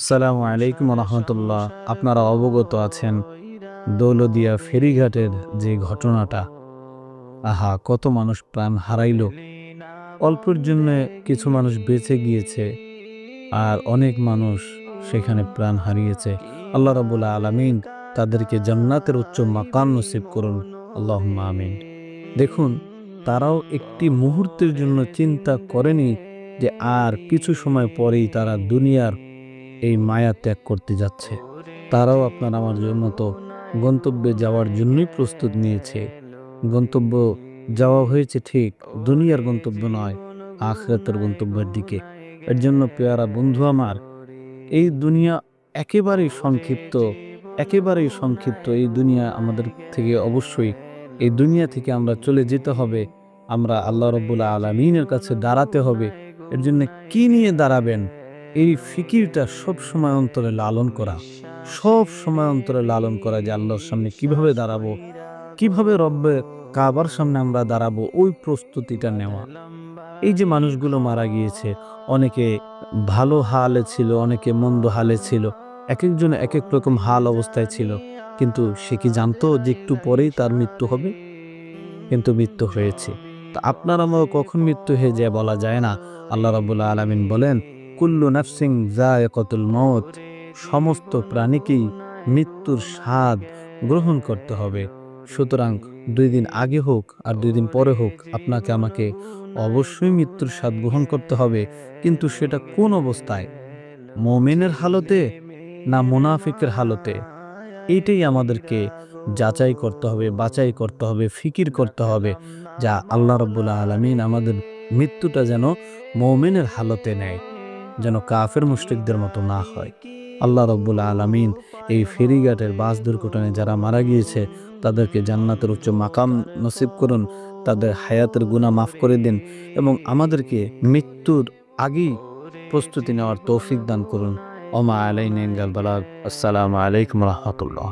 আসসালামু আলাইকুম রহমতুল্লাহ। আপনারা অবগত আছেন দৌলদিয়া ফেরিঘাটের যে ঘটনাটা, আহা কত মানুষ প্রাণ হারাইল। অল্পের জন্য কিছু মানুষ বেঁচে গিয়েছে আর অনেক মানুষ সেখানে প্রাণ হারিয়েছে। আল্লাহ রাব্বুল আলামিন তাদেরকে জান্নাতের উচ্চ মাকাম নসিব করুন, আল্লাহুম্মা আমিন। দেখুন, তারাও একটি মুহূর্তের জন্য চিন্তা করেনি যে আর কিছু সময় পরেই তারা দুনিয়ার এই মায়া ত্যাগ করতে যাচ্ছে। তারাও আপনার আমার জন্য তো গন্তব্যে যাওয়ার জন্যই প্রস্তুত নিয়েছে। গন্তব্য যাওয়া হয়েছে ঠিক, দুনিয়ার গন্তব্য নয়, আখিরাতের গন্তব্যের দিকে। এর জন্য পেয়ারা বন্ধু আমার, এই দুনিয়া একেবারেই সংক্ষিপ্ত, একেবারেই সংক্ষিপ্ত। এই দুনিয়া আমাদের থেকে অবশ্যই, এই দুনিয়া থেকে আমরা চলে যেতে হবে। আমরা আল্লাহ রাব্বুল আলামিনের কাছে দাঁড়াতে হবে। এর জন্য কি নিয়ে দাঁড়াবেন, এই ফিকিরটা সব সময় অন্তরে লালন করা, সব সময় অন্তরে লালন করা যে আল্লাহর সামনে কিভাবে দাঁড়াবো, কিভাবে রব্বে কাবার সামনে আমরা দাঁড়াবো, ওই প্রস্তুতিটা নেওয়া। এই যে মানুষগুলো মারা গিয়েছে, অনেকে ভালো হালে ছিল, অনেকে মন্দ হালে ছিল, এক একজন এক এক রকম হাল অবস্থায় ছিল। কিন্তু সে কি জানতো যে একটু পরেই তার মৃত্যু হবে? কিন্তু মৃত্যু হয়েছে। তো আপনার আমার কখন মৃত্যু হয়ে যায় বলা যায় না। আল্লাহ রাব্বুল আলামিন বলেন, কুল্লু নাফসিন যায়কাতুল মউত, সমস্ত প্রাণীকেই মৃত্যুর স্বাদ গ্রহণ করতে হবে। সুতরাং 2 দিন আগে হোক আর 2 দিন পরে হোক, আপনাকে আমাকে অবশ্যই মৃত্যুর স্বাদ গ্রহণ করতে হবে। কিন্তু সেটা কোন অবস্থায়? মুমিনের হালতে না মুনাফিকের হালতে? এইটাই আমাদেরকে যাচাই করতে হবে, বাছাই করতে হবে, ফিকির করতে হবে, যা আল্লাহ রাব্বুল আলামিন আমাদের মৃত্যুটা যেন মুমিনের হালতে নেয়, যেন কাফের মুশরিকদের মতো না হয়। আল্লাহ রাব্বুল আলামিন এই ফেরিঘাটের বাস দুর্ঘটনায় যারা মারা গিয়েছে তাদেরকে জান্নাতের উচ্চ মাকাম নসিব করুন, তাদের হায়াতের গুনাহ মাফ করে দিন এবং আমাদেরকে মৃত্যুর আগেই প্রস্তুতি নেওয়ার তৌফিক দান করুন। ওমা আলাইনা ইল্লাল বালাগ। আসসালামু আলাইকুম রহমতুল্লাহ।